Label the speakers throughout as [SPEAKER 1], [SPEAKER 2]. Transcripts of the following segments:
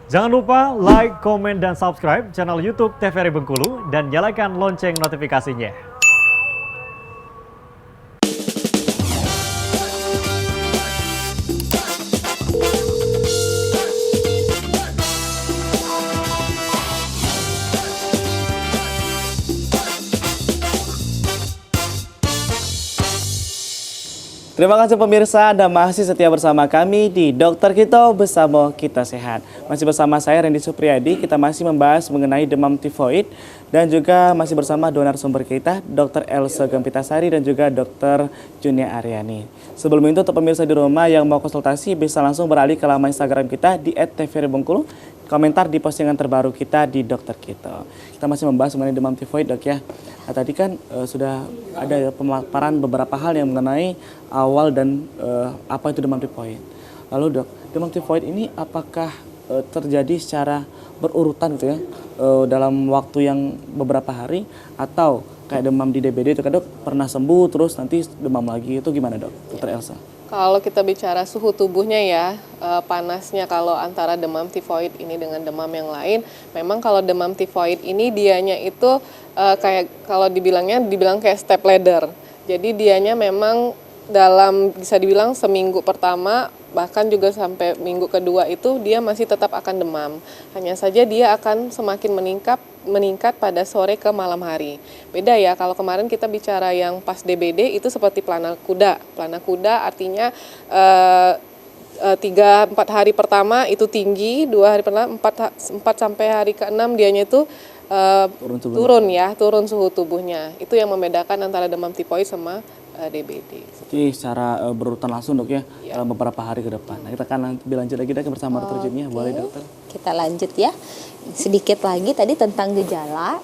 [SPEAKER 1] Jangan lupa like, komen, dan subscribe channel YouTube TVRI Bengkulu dan nyalakan lonceng notifikasinya.
[SPEAKER 2] Terima kasih pemirsa, Anda masih setia bersama kami di Dokter Kito Bersama Kita Sehat. Masih bersama saya Randy Supriyadi, kita masih membahas mengenai demam tifoid dan juga masih bersama donor sumber kita, Dr. Elsa Gempitasari dan juga Dr. Junia Aryani. Sebelum itu untuk pemirsa di rumah yang mau konsultasi bisa langsung beralih ke laman Instagram kita di @tvri_bengkulu, komentar di postingan terbaru kita di Dokter Kito. Kita masih membahas mengenai demam tifoid, Dok ya. Nah, tadi kan sudah ada pemaparan beberapa hal yang mengenai awal dan apa itu demam tifoid. Lalu Dok, demam tifoid ini apakah terjadi secara berurutan gitu ya dalam waktu yang beberapa hari atau kayak demam di DBD itu kan Dok pernah sembuh terus nanti demam lagi, itu gimana Dok, Dr. Elsa?
[SPEAKER 3] Kalau kita bicara suhu tubuhnya ya, panasnya kalau antara demam tifoid ini dengan demam yang lain, memang kalau demam tifoid ini dianya itu kayak kalau dibilang kayak step ladder. Jadi dianya memang dalam bisa dibilang seminggu pertama bahkan juga sampai minggu kedua itu dia masih tetap akan demam. Hanya saja dia akan semakin meningkat pada sore ke malam hari. Beda ya, kalau kemarin kita bicara yang pas DBD itu seperti pelana kuda. Pelana kuda artinya 3-4 hari pertama itu tinggi, 2 hari pertama 4 sampai hari ke-6 dianya itu turun suhu tubuhnya. Itu yang membedakan antara demam tifoid sama DBD.
[SPEAKER 2] Jadi secara berurutan langsung Dok ya, dalam beberapa hari ke depan. Nah, kita akan lebih lanjut lagi Dok bersama Dr. Junia. Boleh Dokter?
[SPEAKER 4] Kita lanjut ya. Sedikit lagi tadi tentang gejala.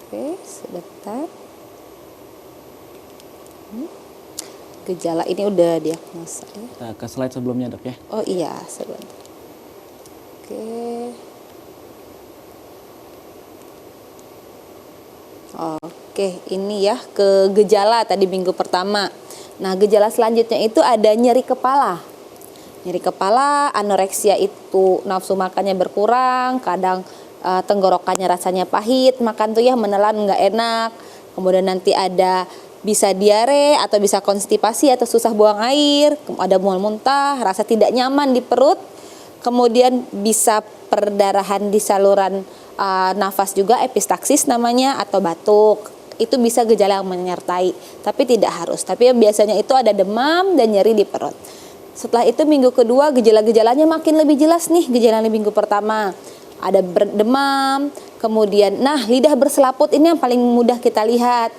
[SPEAKER 4] Oke, sebentar. Gejala ini udah diagnosa ya.
[SPEAKER 2] Kita ke slide sebelumnya Dok ya.
[SPEAKER 4] Oh iya, sebentar. Oke. Oke, ini ya ke gejala tadi minggu pertama. Nah, gejala selanjutnya itu ada nyeri kepala. Nyeri kepala, anoreksia itu nafsu makannya berkurang, kadang tenggorokannya rasanya pahit, makan tuh ya menelan nggak enak. Kemudian nanti ada bisa diare atau bisa konstipasi atau susah buang air, ada mual muntah, rasa tidak nyaman di perut. Kemudian bisa perdarahan di saluran nafas juga, epistaksis namanya, atau batuk. Itu bisa gejala yang menyertai, tapi tidak harus. Tapi biasanya itu ada demam dan nyeri di perut. Setelah itu minggu kedua gejala-gejalanya makin lebih jelas nih. Gejala di minggu pertama ada demam, kemudian lidah berselaput ini yang paling mudah kita lihat.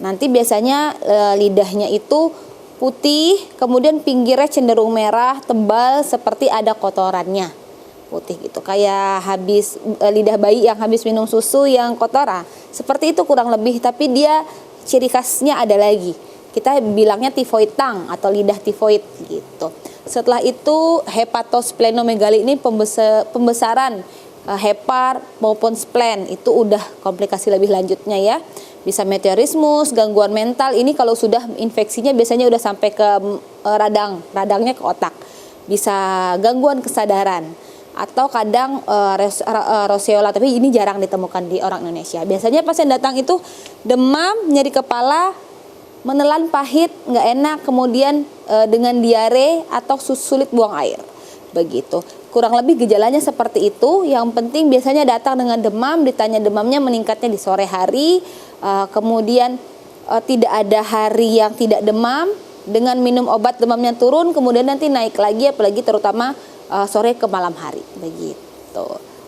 [SPEAKER 4] Nanti biasanya lidahnya itu putih, kemudian pinggirnya cenderung merah, tebal seperti ada kotorannya. Putih gitu, kayak habis lidah bayi yang habis minum susu yang kotoran. Seperti itu kurang lebih, tapi dia ciri khasnya ada lagi. Kita bilangnya tifoid tang atau lidah tifoid gitu. Setelah itu hepatosplenomegali ini pembesaran hepar maupun splen, itu udah komplikasi lebih lanjutnya ya. Bisa meteorismus, gangguan mental, ini kalau sudah infeksinya biasanya udah sampai ke radangnya ke otak. Bisa gangguan kesadaran atau kadang roseola, tapi ini jarang ditemukan di orang Indonesia. Biasanya pasien datang itu demam, nyeri kepala, menelan pahit, nggak enak, kemudian dengan diare atau sulit buang air. Begitu. Kurang lebih gejalanya seperti itu. Yang penting biasanya datang dengan demam, ditanya demamnya meningkatnya di sore hari, kemudian tidak ada hari yang tidak demam, dengan minum obat demamnya turun, kemudian nanti naik lagi, apalagi terutama sore ke malam hari, begitu.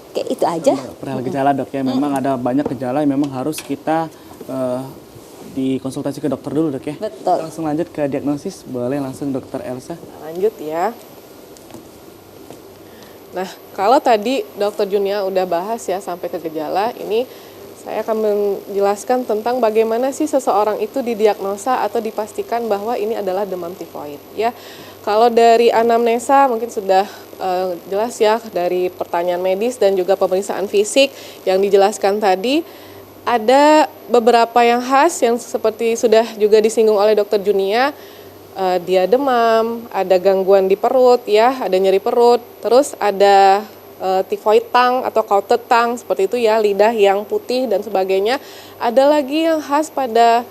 [SPEAKER 4] Oke, itu aja.
[SPEAKER 2] Perihal gejala Dok ya, memang ada banyak gejala yang memang harus kita dikonsultasi ke dokter dulu Dok ya.
[SPEAKER 4] Betul.
[SPEAKER 2] Langsung lanjut ke diagnosis, boleh langsung Dr. Elsa.
[SPEAKER 3] Lanjut ya. Nah, kalau tadi Dr. Junia udah bahas ya sampai ke gejala, ini saya akan menjelaskan tentang bagaimana sih seseorang itu didiagnosa atau dipastikan bahwa ini adalah demam tifoid ya. Kalau dari anamnesa mungkin sudah jelas ya dari pertanyaan medis dan juga pemeriksaan fisik yang dijelaskan tadi. Ada beberapa yang khas yang seperti sudah juga disinggung oleh Dr. Junia. dia demam, ada gangguan di perut ya, ada nyeri perut, terus ada tifoid tongue atau coated tongue seperti itu ya, lidah yang putih dan sebagainya. Ada lagi yang khas pada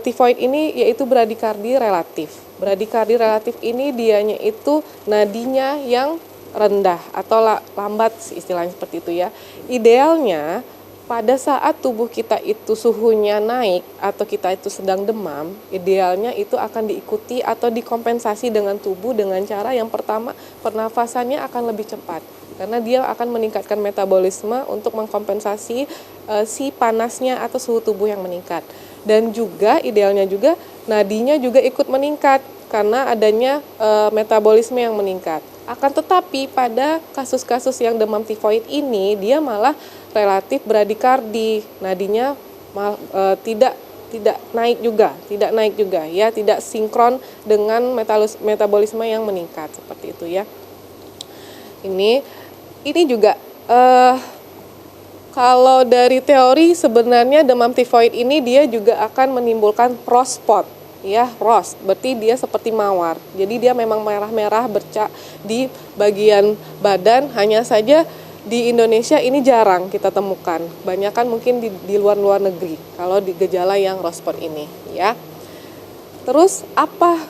[SPEAKER 3] tifoid ini yaitu bradikardi relatif. Bradikardi relatif ini dianya itu nadinya yang rendah atau lambat istilahnya seperti itu ya. Idealnya pada saat tubuh kita itu suhunya naik atau kita itu sedang demam, idealnya itu akan diikuti atau dikompensasi dengan tubuh dengan cara yang pertama, pernafasannya akan lebih cepat. Karena dia akan meningkatkan metabolisme untuk mengkompensasi si panasnya atau suhu tubuh yang meningkat. Dan juga idealnya juga nadinya juga ikut meningkat karena adanya metabolisme yang meningkat. Akan tetapi pada kasus-kasus yang demam tifoid ini dia malah relatif bradikardi, nadinya tidak naik juga ya, tidak sinkron dengan metabolisme yang meningkat seperti itu ya. Ini juga kalau dari teori sebenarnya demam tifoid ini dia juga akan menimbulkan rose spot ya, rose berarti dia seperti mawar. Jadi dia memang merah-merah bercak di bagian badan, hanya saja di Indonesia ini jarang kita temukan. Banyak kan mungkin di luar negeri kalau di gejala yang rose spot ini ya. Terus apa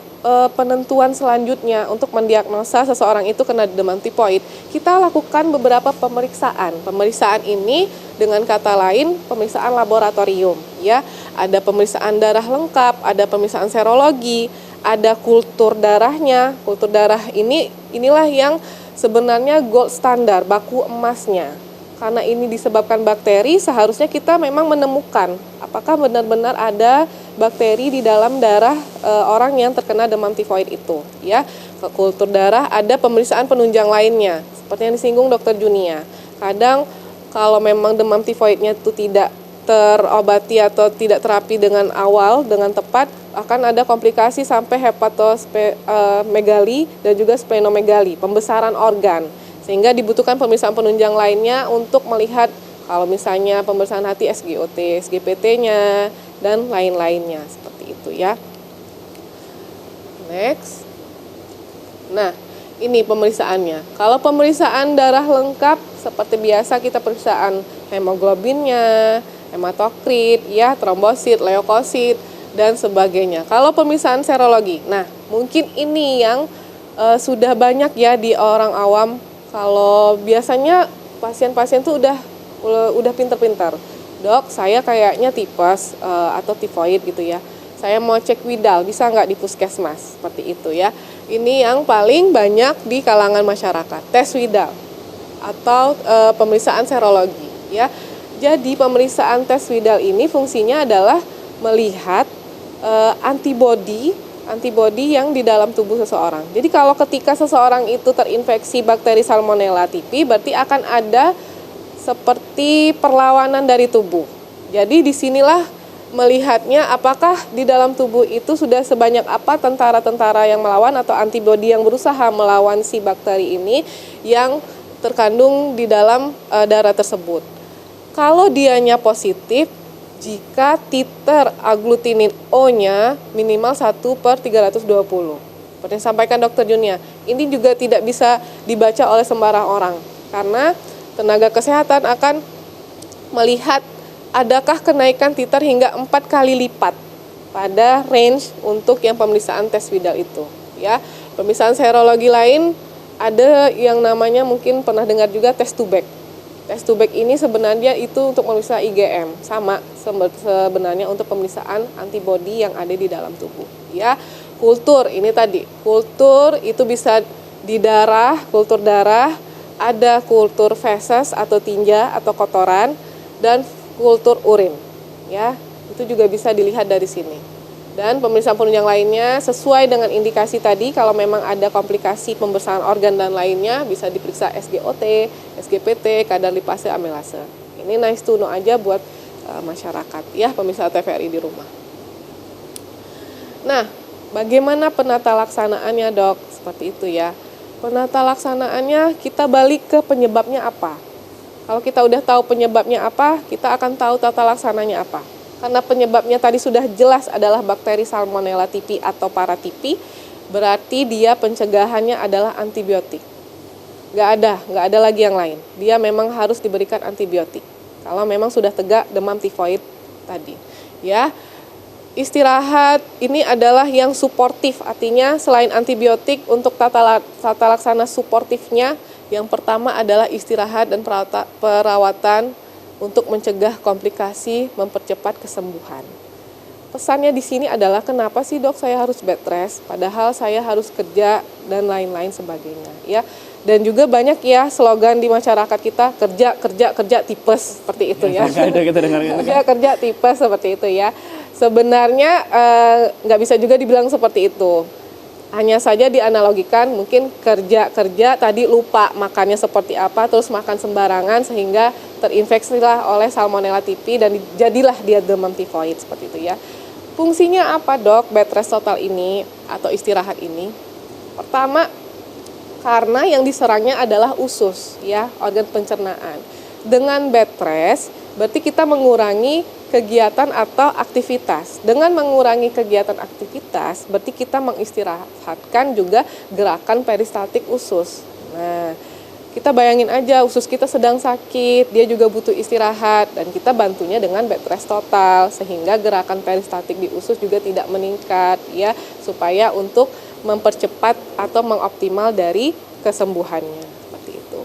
[SPEAKER 3] penentuan selanjutnya untuk mendiagnosa seseorang itu kena demam tifoid? Kita lakukan beberapa pemeriksaan. Pemeriksaan ini dengan kata lain pemeriksaan laboratorium ya. Ada pemeriksaan darah lengkap, ada pemeriksaan serologi, ada kultur darahnya. Kultur darah inilah yang sebenarnya gold standar, baku emasnya. Karena ini disebabkan bakteri, seharusnya kita memang menemukan apakah benar-benar ada bakteri di dalam darah orang yang terkena demam tifoid itu ya. Ke kultur darah ada pemeriksaan penunjang lainnya seperti yang disinggung Dr. Junia. Kadang kalau memang demam tifoidnya itu tidak terobati atau tidak terapi dengan awal dengan tepat, akan ada komplikasi sampai hepatomegali dan juga splenomegali, pembesaran organ. Sehingga dibutuhkan pemeriksaan penunjang lainnya untuk melihat kalau misalnya pemeriksaan hati SGOT, SGPT-nya, dan lain-lainnya seperti itu ya. Next. Nah, ini pemeriksaannya. Kalau pemeriksaan darah lengkap seperti biasa kita pemeriksaan hemoglobinnya, hematokrit, ya, trombosit, leukosit, dan sebagainya. Kalau pemeriksaan serologi, nah mungkin ini yang sudah banyak ya di orang awam. Kalau biasanya pasien-pasien tuh udah pinter-pinter. Dok, saya kayaknya tipes atau tifoid gitu ya. Saya mau cek Widal, bisa nggak di puskesmas? Seperti itu ya. Ini yang paling banyak di kalangan masyarakat, tes Widal atau pemeriksaan serologi ya. Jadi pemeriksaan tes Widal ini fungsinya adalah melihat antibodi yang di dalam tubuh seseorang. Jadi kalau ketika seseorang itu terinfeksi bakteri Salmonella typhi, berarti akan ada seperti perlawanan dari tubuh. Jadi disinilah melihatnya apakah di dalam tubuh itu sudah sebanyak apa tentara-tentara yang melawan atau antibodi yang berusaha melawan si bakteri ini yang terkandung di dalam darah tersebut. Kalau dianya positif, jika titer aglutinin O-nya minimal 1/320. Seperti yang disampaikan Dr. Junia, ini juga tidak bisa dibaca oleh sembarang orang. Karena tenaga kesehatan akan melihat adakah kenaikan titer hingga 4 kali lipat pada range untuk yang pemeriksaan tes Widal itu. Ya, pemeriksaan serologi lain ada yang namanya mungkin pernah dengar juga tes Tubeck. Tes Tubeck ini sebenarnya itu untuk memeriksa IgM, sama sebenarnya untuk pemeriksaan antibodi yang ada di dalam tubuh. Ya, kultur ini tadi, kultur itu bisa di darah, kultur darah, ada kultur feses atau tinja atau kotoran, dan kultur urin. Ya, itu juga bisa dilihat dari sini. Dan pemeriksaan penunjang lainnya sesuai dengan indikasi tadi, kalau memang ada komplikasi pembesaan organ dan lainnya bisa diperiksa SGOT, SGPT, kadar lipase, amelase. Ini nice to know aja buat masyarakat ya, pemirsa TVRI di rumah. Nah, bagaimana penata laksanaannya, Dok? Seperti itu ya. Penata laksanaannya kita balik ke penyebabnya apa. Kalau kita udah tahu penyebabnya apa, kita akan tahu tata laksananya apa. karena penyebabnya tadi sudah jelas adalah bakteri Salmonella typhi atau Paratipi, berarti dia pencegahannya adalah antibiotik. Nggak ada lagi yang lain. Dia memang harus diberikan antibiotik. Kalau memang sudah tegak demam tifoid tadi, ya. Istirahat ini adalah yang suportif, artinya selain antibiotik untuk tata laksana suportifnya, yang pertama adalah istirahat dan perawatan untuk mencegah komplikasi, mempercepat kesembuhan. Pesannya di sini adalah kenapa sih dok saya harus bed rest, padahal saya harus kerja dan lain-lain sebagainya, ya. Dan juga banyak ya slogan di masyarakat kita, kerja tipes seperti itu ya. Kerja tipes seperti itu ya. Sebenarnya nggak bisa juga dibilang seperti itu. Hanya saja dianalogikan mungkin kerja tadi lupa makannya seperti apa, terus makan sembarangan sehingga terinfeksilah oleh Salmonella typhi dan jadilah dia demam tifoid seperti itu ya. Fungsinya apa dok bed rest total ini atau istirahat ini? Pertama, karena yang diserangnya adalah usus ya, organ pencernaan. Dengan bed rest berarti kita mengurangi kegiatan atau aktivitas. Dengan mengurangi kegiatan aktivitas berarti kita mengistirahatkan juga gerakan peristaltik usus. Nah, kita bayangin aja usus kita sedang sakit, dia juga butuh istirahat dan kita bantunya dengan bed rest total sehingga gerakan peristaltik di usus juga tidak meningkat ya, supaya untuk mempercepat atau mengoptimal dari kesembuhannya seperti itu.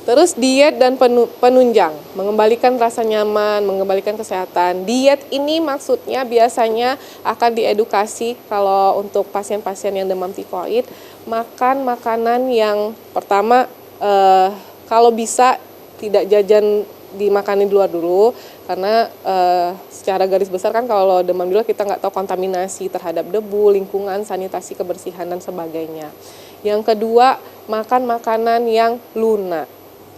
[SPEAKER 3] Terus diet dan penunjang, mengembalikan rasa nyaman, mengembalikan kesehatan. Diet ini maksudnya biasanya akan diedukasi kalau untuk pasien-pasien yang demam tifoid, makan makanan yang pertama kalau bisa tidak jajan dimakan di luar dulu, karena secara garis besar kan kalau demam di luar kita nggak tahu kontaminasi terhadap debu, lingkungan, sanitasi, kebersihan dan sebagainya. Yang kedua, makan makanan yang lunak.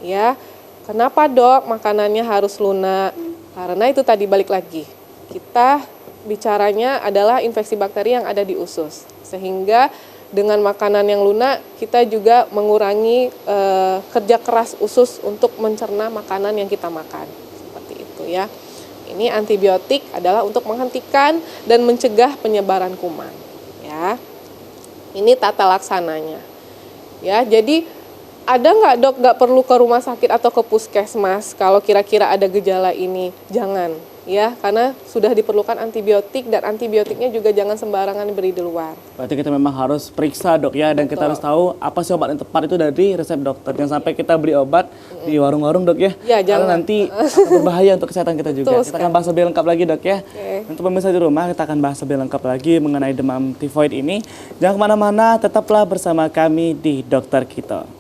[SPEAKER 3] Ya, kenapa dok makanannya harus lunak? Karena itu tadi balik lagi, kita bicaranya adalah infeksi bakteri yang ada di usus, sehingga dengan makanan yang lunak kita juga mengurangi kerja keras usus untuk mencerna makanan yang kita makan seperti itu ya. Ini antibiotik adalah untuk menghentikan dan mencegah penyebaran kuman ya. Ini tata laksananya ya. Jadi ada nggak dok nggak perlu ke rumah sakit atau ke puskesmas kalau kira-kira ada gejala ini? Jangan ya, karena sudah diperlukan antibiotik dan antibiotiknya juga jangan sembarangan diberi di luar.
[SPEAKER 2] Berarti kita memang harus periksa dok ya, dan kita harus tahu apa sih obat yang tepat itu dari resep dokter. Jangan sampai kita beli obat di warung-warung dok ya,
[SPEAKER 3] Ya
[SPEAKER 2] karena
[SPEAKER 3] jangan.
[SPEAKER 2] nanti akan berbahaya untuk kesehatan kita juga.
[SPEAKER 3] Betul
[SPEAKER 2] Kita akan bahas lebih lengkap lagi dok ya.
[SPEAKER 3] Oke.
[SPEAKER 2] Untuk pemirsa di rumah kita akan bahas lebih lengkap lagi mengenai demam tifoid ini. Jangan kemana-mana, tetaplah bersama kami di Dokter Kito.